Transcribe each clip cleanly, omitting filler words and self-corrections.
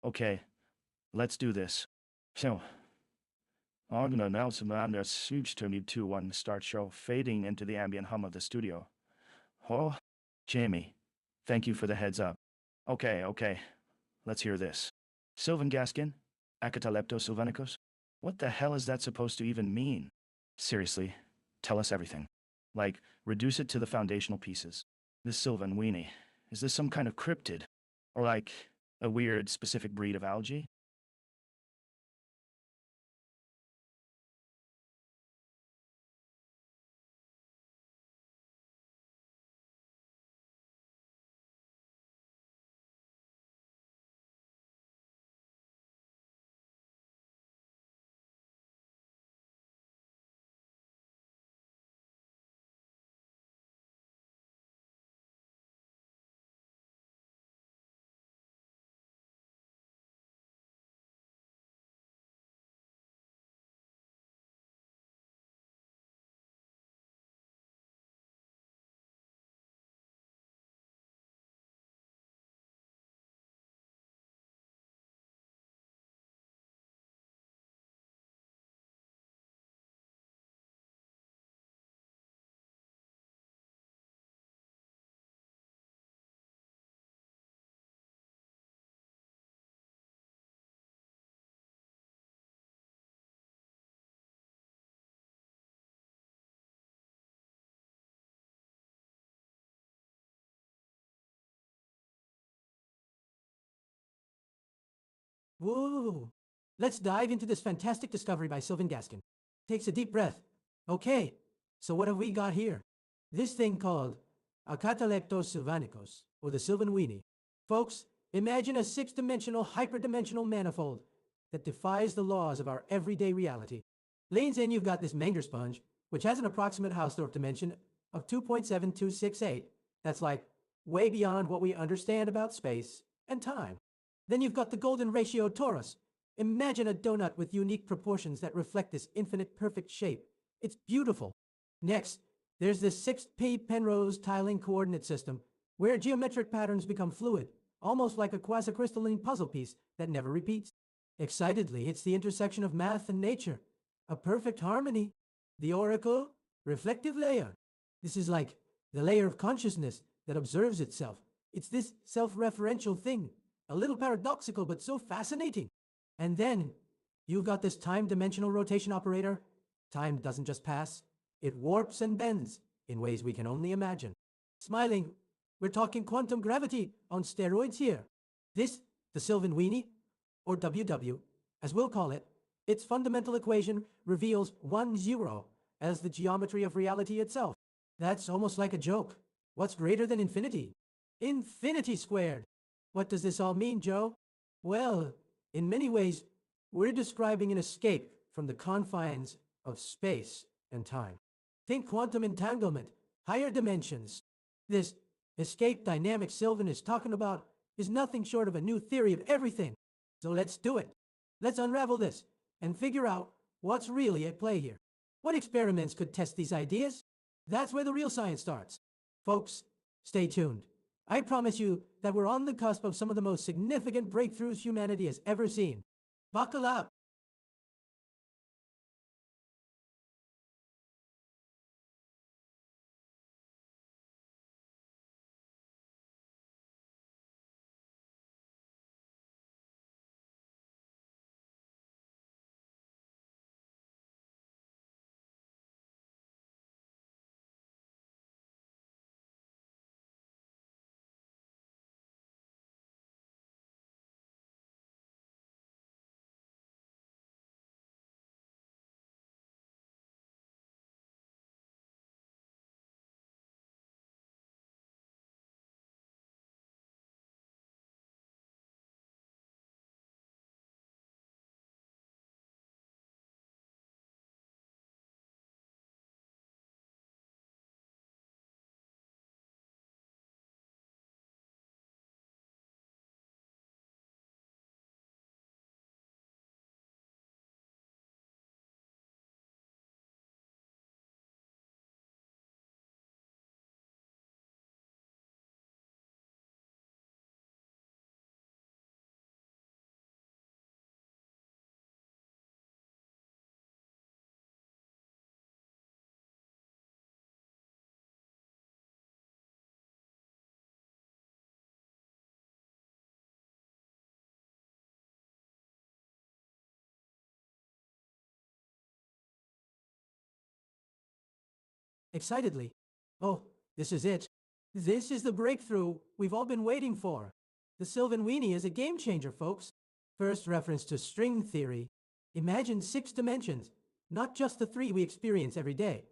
Okay, let's do this. So, I'm gonna announce a huge to me 2-1 start show, fading into the ambient hum of the studio. Oh, Jamie, thank you for the heads up. Okay, let's hear this. Sylvan Gaskin? Akatalêptos Sylvanikos? What the hell is that supposed to even mean? Seriously, tell us everything. Like, reduce it to the foundational pieces. This Sylvan Weenie, is this some kind of cryptid? Or like, a weird, specific breed of algae? Whoa! Let's dive into this fantastic discovery by Sylvan Gaskin. Takes a deep breath. Okay, so what have we got here? This thing called Akatalêptos Sylvanikos, or the Sylvan Weenie. Folks, imagine a six-dimensional, hyperdimensional manifold that defies the laws of our everyday reality. Lanes in, you've got this Menger sponge, which has an approximate Hausdorff dimension of 2.7268. That's like way beyond what we understand about space and time. Then you've got the golden ratio torus. Imagine a donut with unique proportions that reflect this infinite perfect shape. It's beautiful. Next, there's this 6P Penrose tiling coordinate system, where geometric patterns become fluid, almost like a quasi-crystalline puzzle piece that never repeats. Excitedly, it's the intersection of math and nature. A perfect harmony. The oracle, reflective layer. This is like the layer of consciousness that observes itself. It's this self-referential thing. A little paradoxical, but so fascinating. And then, you've got this time-dimensional rotation operator. Time doesn't just pass. It warps and bends in ways we can only imagine. Smiling, we're talking quantum gravity on steroids here. This, the Sylvan Weenie, or WW, as we'll call it, its fundamental equation reveals 1-0 as the geometry of reality itself. That's almost like a joke. What's greater than infinity? Infinity squared. What does this all mean, Joe? Well, in many ways, we're describing an escape from the confines of space and time. Think quantum entanglement, higher dimensions. This escape dynamic Sylvan is talking about is nothing short of a new theory of everything. So let's do it. Let's unravel this and figure out what's really at play here. What experiments could test these ideas? That's where the real science starts. Folks, stay tuned. I promise you that we're on the cusp of some of the most significant breakthroughs humanity has ever seen. Buckle up! excitedly. Oh, this is it. This is the breakthrough we've all been waiting for. The Sylvan Weenie is a game changer, folks. First reference to string theory. Imagine 6 dimensions, not just the 3 we experience every day,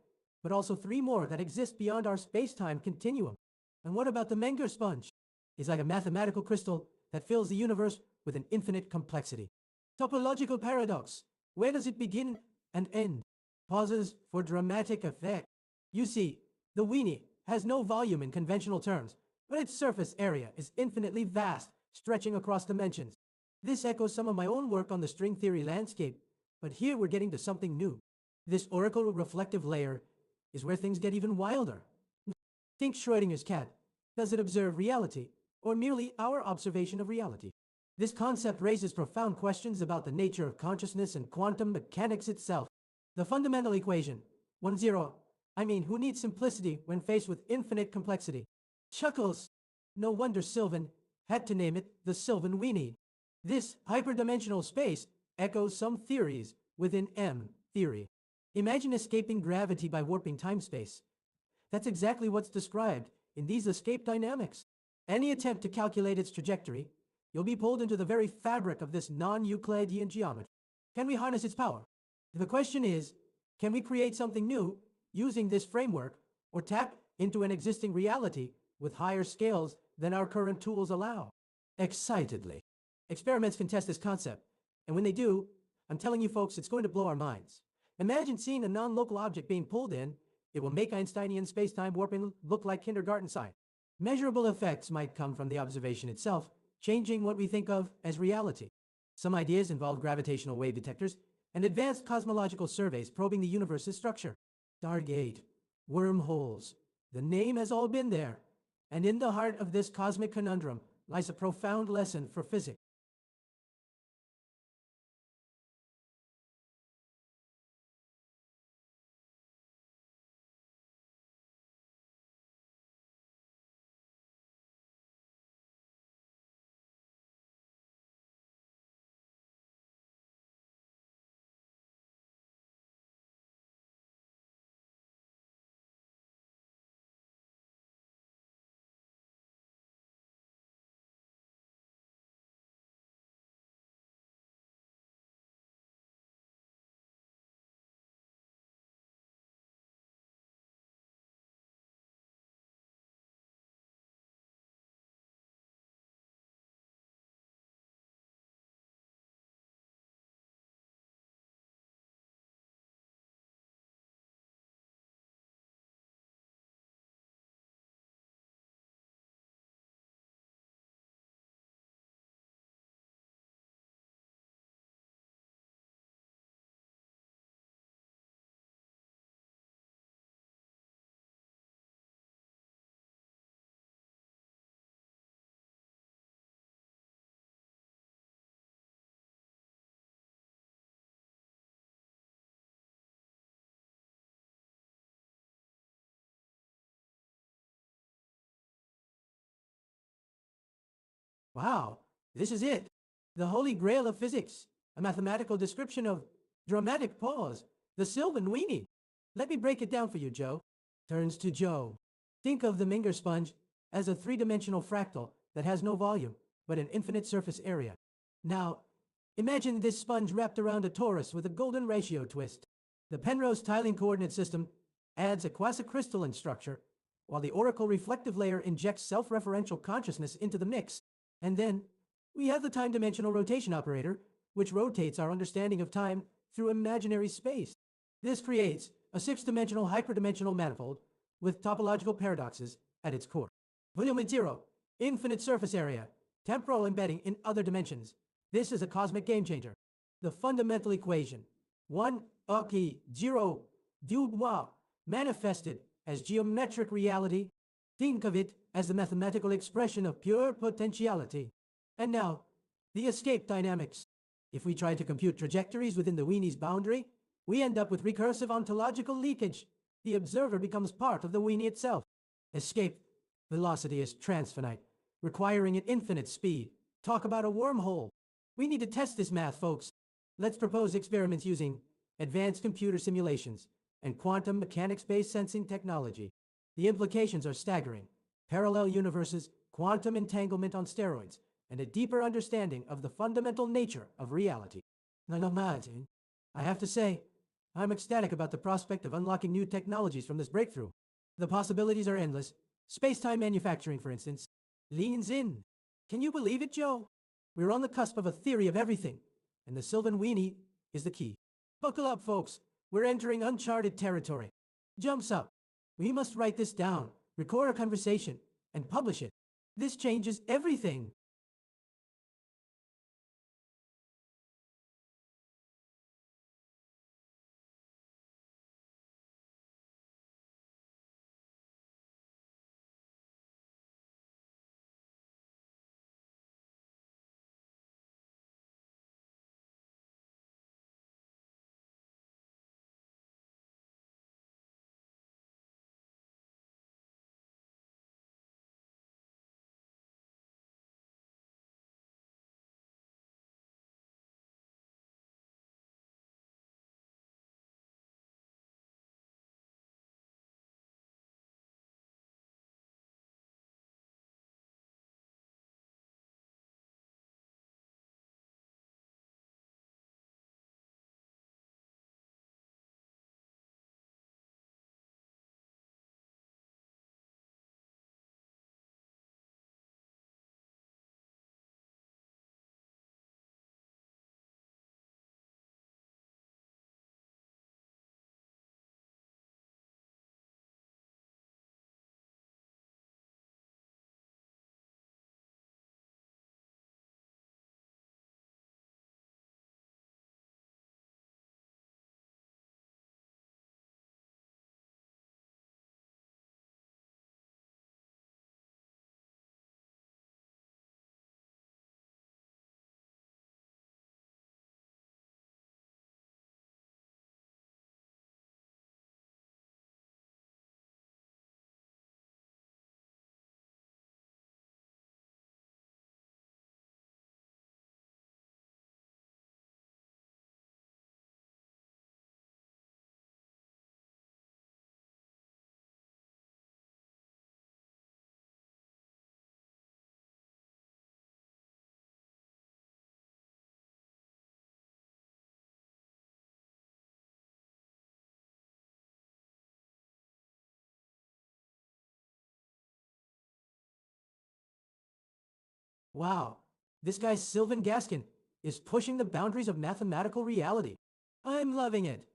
but also 3 more that exist beyond our space-time continuum. And what about the Menger sponge? It's like a mathematical crystal that fills the universe with an infinite complexity. Topological paradox. Where does it begin and end? Pauses for dramatic effect. You see, the Weenie has no volume in conventional terms, but its surface area is infinitely vast, stretching across dimensions. This echoes some of my own work on the string theory landscape, but here we're getting to something new. This oracle reflective layer is where things get even wilder. Think Schrödinger's cat. Does it observe reality, or merely our observation of reality? This concept raises profound questions about the nature of consciousness and quantum mechanics itself. The fundamental equation, 1-0. Who needs simplicity when faced with infinite complexity? Chuckles. No wonder Sylvan had to name it the Sylvan Weenie. This hyperdimensional space echoes some theories within M theory. Imagine escaping gravity by warping time-space. That's exactly what's described in these escape dynamics. Any attempt to calculate its trajectory, you'll be pulled into the very fabric of this non-Euclidean geometry. Can we harness its power? The question is, can we create something new using this framework, or tap into an existing reality with higher scales than our current tools allow? Excitedly. Experiments can test this concept, and when they do, I'm telling you folks, it's going to blow our minds. Imagine seeing a non-local object being pulled in. It will make Einsteinian space-time warping look like kindergarten science. Measurable effects might come from the observation itself, changing what we think of as reality. Some ideas involve gravitational wave detectors and advanced cosmological surveys probing the universe's structure. Stargate, wormholes, the name has all been there. And in the heart of this cosmic conundrum lies a profound lesson for physics. Wow, this is it. The holy grail of physics, a mathematical description of dramatic pause, the Sylvan Weenie. Let me break it down for you, Joe. Turns to Joe. Think of the Menger sponge as a 3-dimensional fractal that has no volume, but an infinite surface area. Now, imagine this sponge wrapped around a torus with a golden ratio twist. The Penrose tiling coordinate system adds a quasicrystalline structure, while the oracle reflective layer injects self-referential consciousness into the mix. And then, we have the time-dimensional rotation operator, which rotates our understanding of time through imaginary space. This creates a 6-dimensional hyperdimensional manifold with topological paradoxes at its core. Volume 0, infinite surface area, temporal embedding in other dimensions. This is a cosmic game changer. The fundamental equation, 1 Aki 0 Dubois, manifested as geometric reality. Think of it as the mathematical expression of pure potentiality. And now, the escape dynamics. If we try to compute trajectories within the Weenie's boundary, we end up with recursive ontological leakage. The observer becomes part of the Weenie itself. Escape velocity is transfinite, requiring an infinite speed. Talk about a wormhole. We need to test this math, folks. Let's propose experiments using advanced computer simulations. and quantum mechanics-based sensing technology. The implications are staggering. Parallel universes, quantum entanglement on steroids, and a deeper understanding of the fundamental nature of reality. I have to say, I'm ecstatic about the prospect of unlocking new technologies from this breakthrough. The possibilities are endless. Space-time manufacturing, for instance, leans in. Can you believe it, Joe? We're on the cusp of a theory of everything, and the Sylvan Weenie is the key. Buckle up, folks. We're entering uncharted territory. Jumps up. We must write this down, record a conversation, and publish it. This changes everything. Wow, this guy Sylvan Gaskin is pushing the boundaries of mathematical reality. I'm loving it.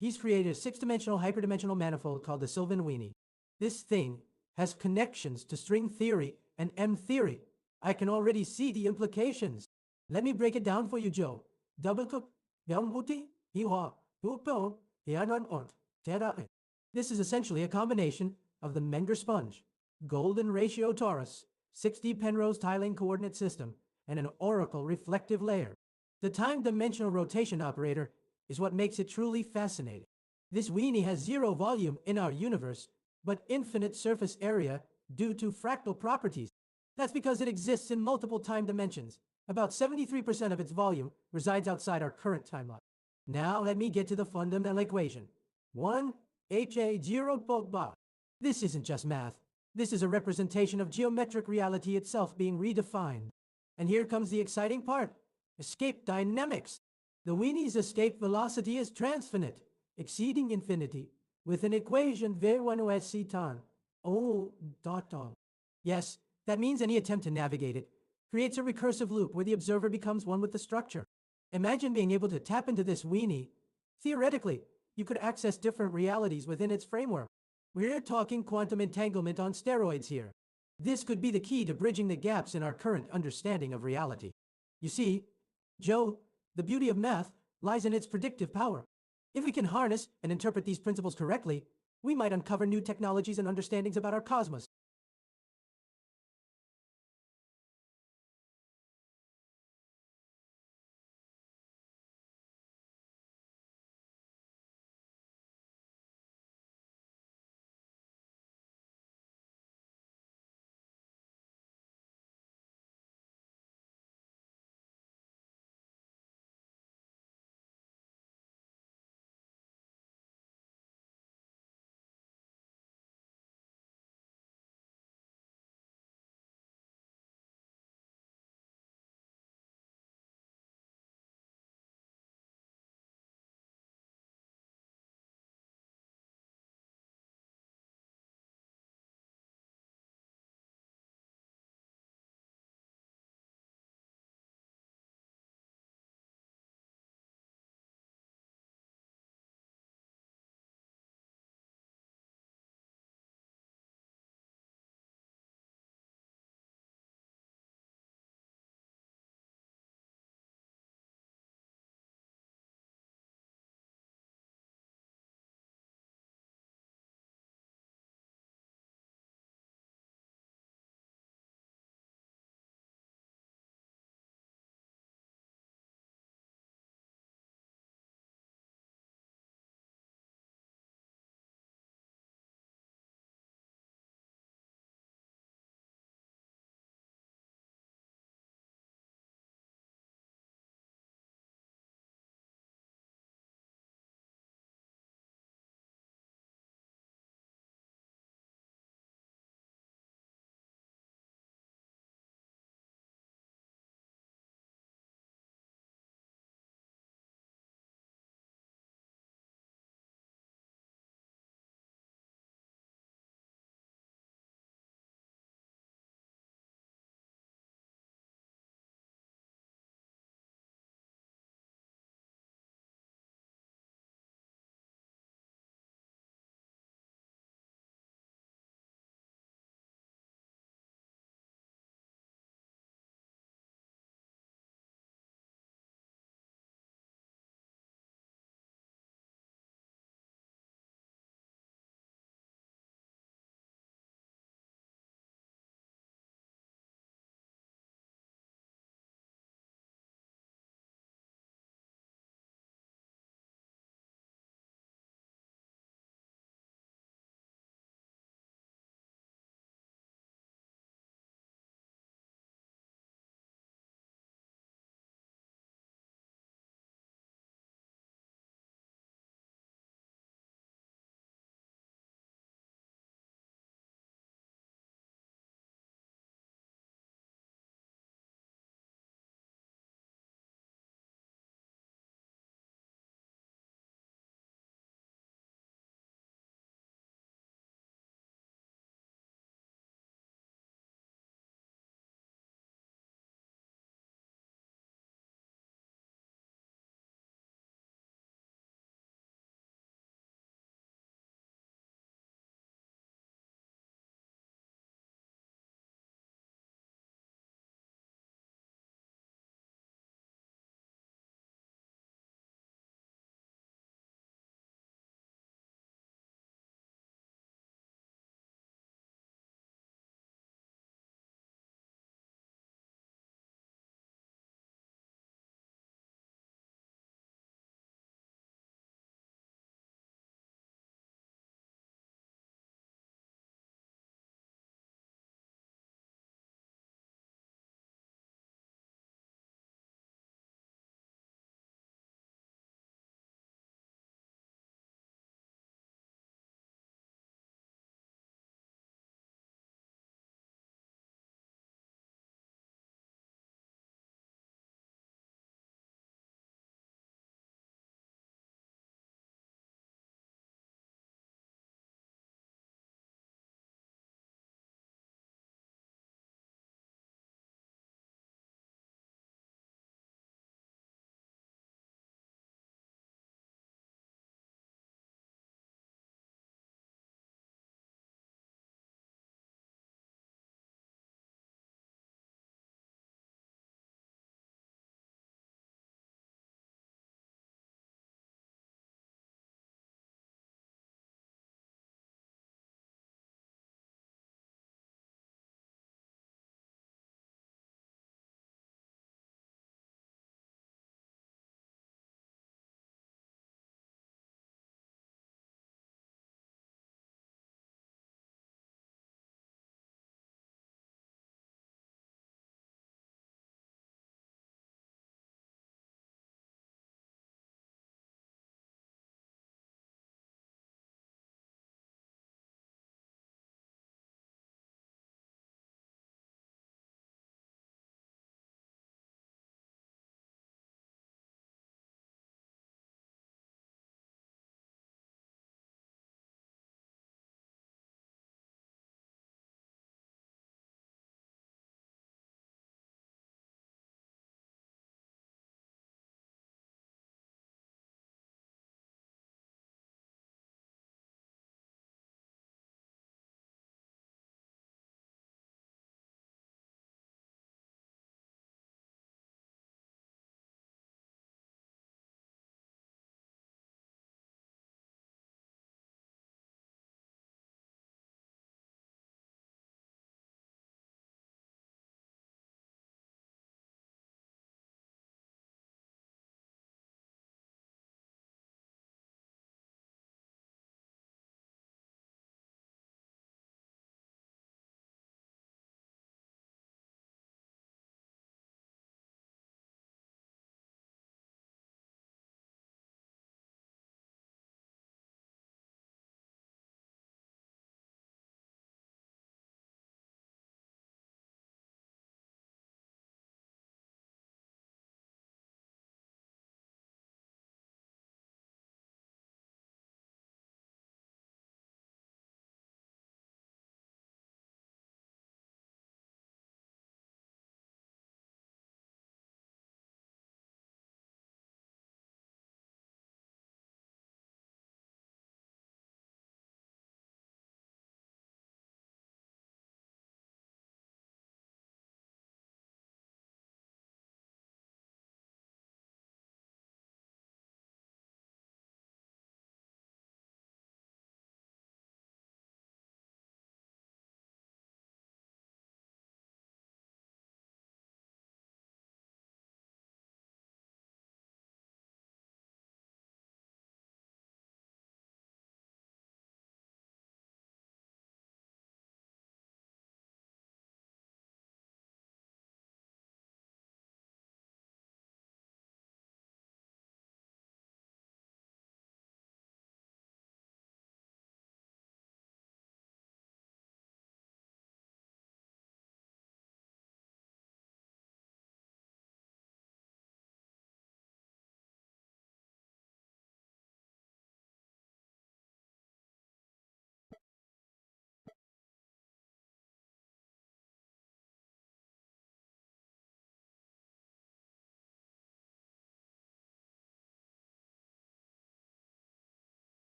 He's created a six-dimensional hyperdimensional manifold called the Sylvan Weenie. This thing has connections to string theory and M theory. I can already see the implications. Let me break it down for you, Joe. This is essentially a combination of the Menger sponge, golden ratio torus, 6D Penrose tiling coordinate system, and an oracle reflective layer. The time-dimensional rotation operator is what makes it truly fascinating. This weenie has zero volume in our universe, but infinite surface area due to fractal properties. That's because it exists in multiple time dimensions. About 73% of its volume resides outside our current timeline. Now let me get to the fundamental equation. 1 HA0 Bogba. This isn't just math. This is a representation of geometric reality itself being redefined. And here comes the exciting part. Escape dynamics. The Weenie's escape velocity is transfinite, exceeding infinity, with an equation V1 tan. Oh, dot dot. Yes, that means any attempt to navigate it creates a recursive loop where the observer becomes one with the structure. Imagine being able to tap into this weenie. Theoretically, you could access different realities within its framework. We're talking quantum entanglement on steroids here. This could be the key to bridging the gaps in our current understanding of reality. You see, Joe, the beauty of math lies in its predictive power. If we can harness and interpret these principles correctly, we might uncover new technologies and understandings about our cosmos.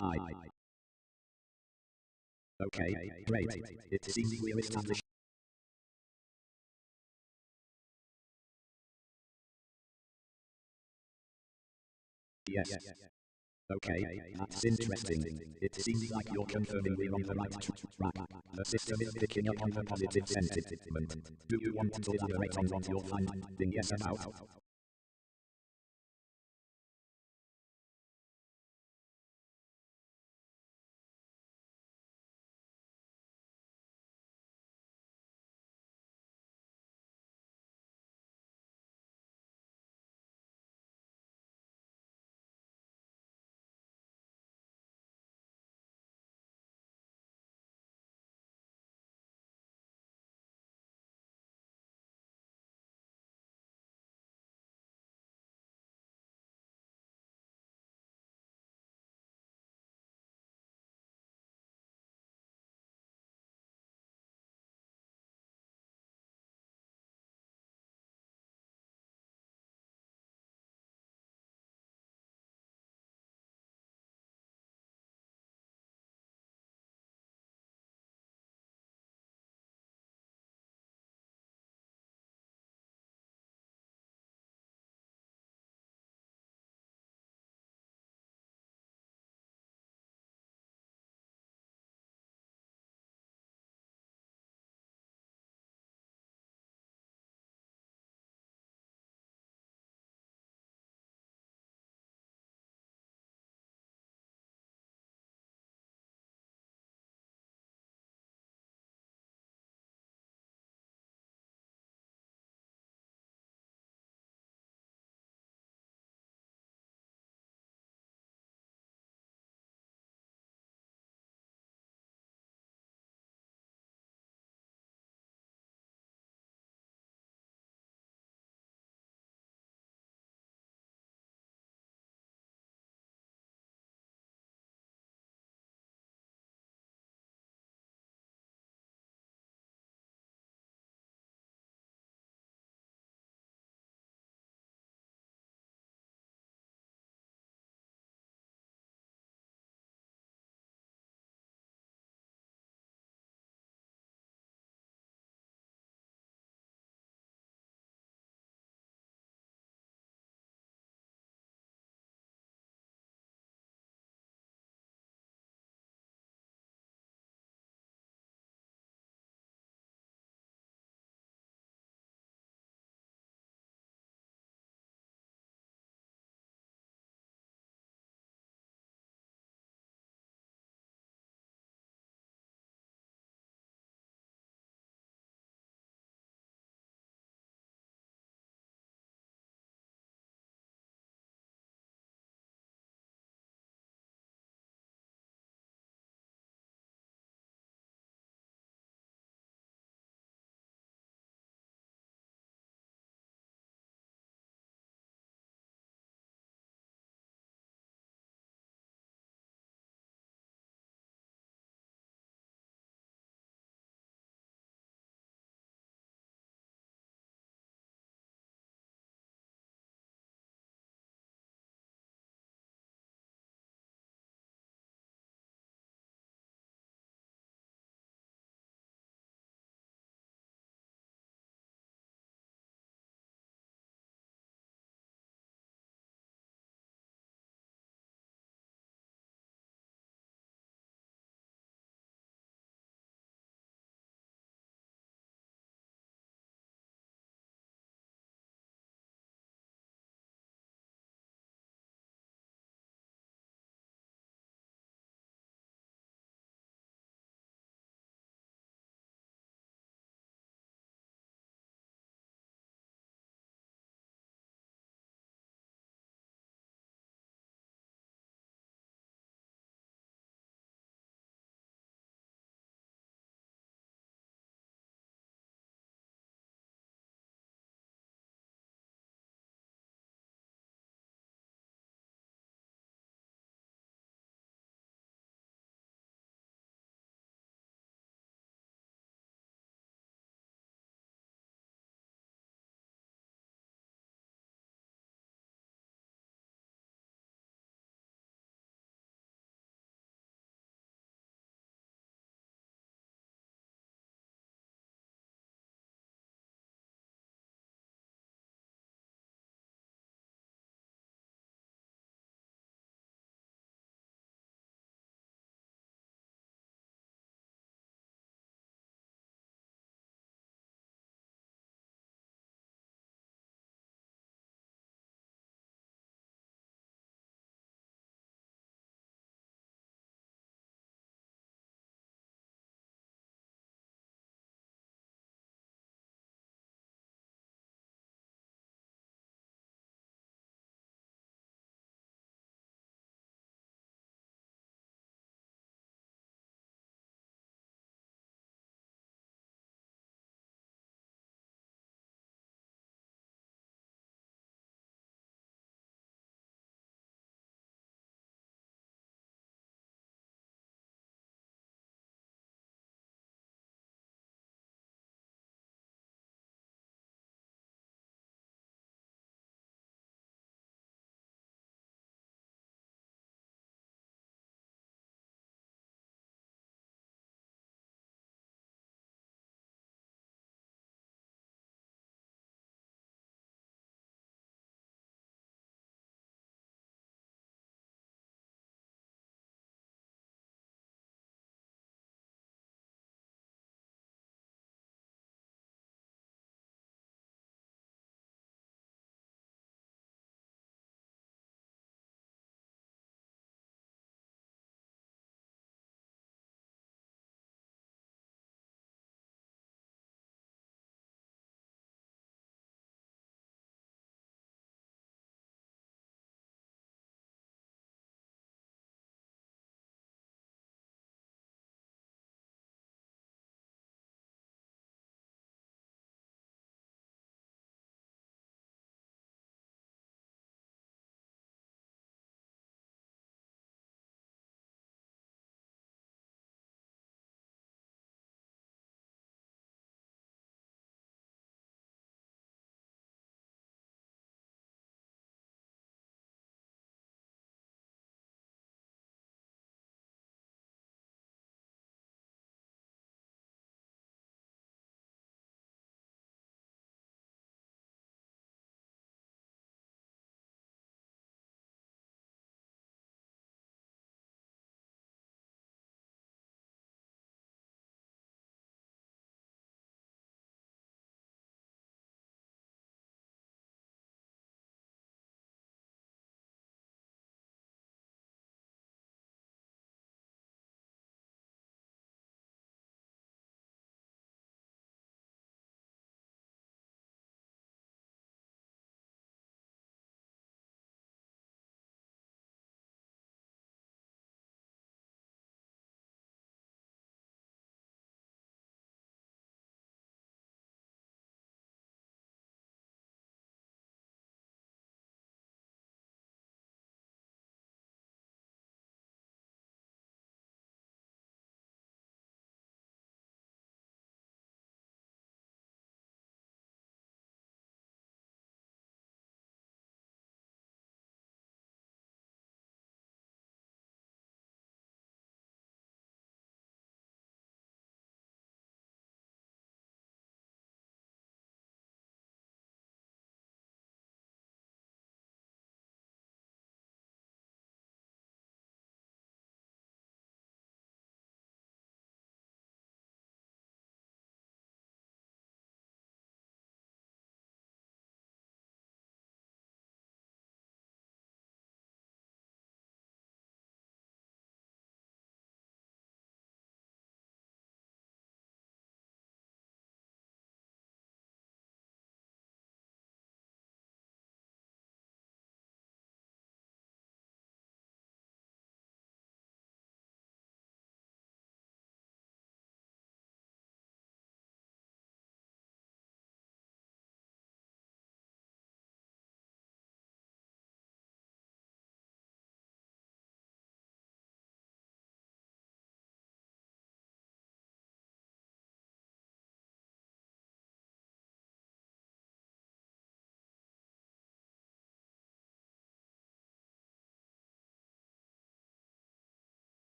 Hi. Okay, great. It seems we're established. Yes. Okay, that's interesting. It seems like you're confirming we're on the right track. The system is picking up on the positive sentiment. Do you want to elaborate on what you're finding yes about?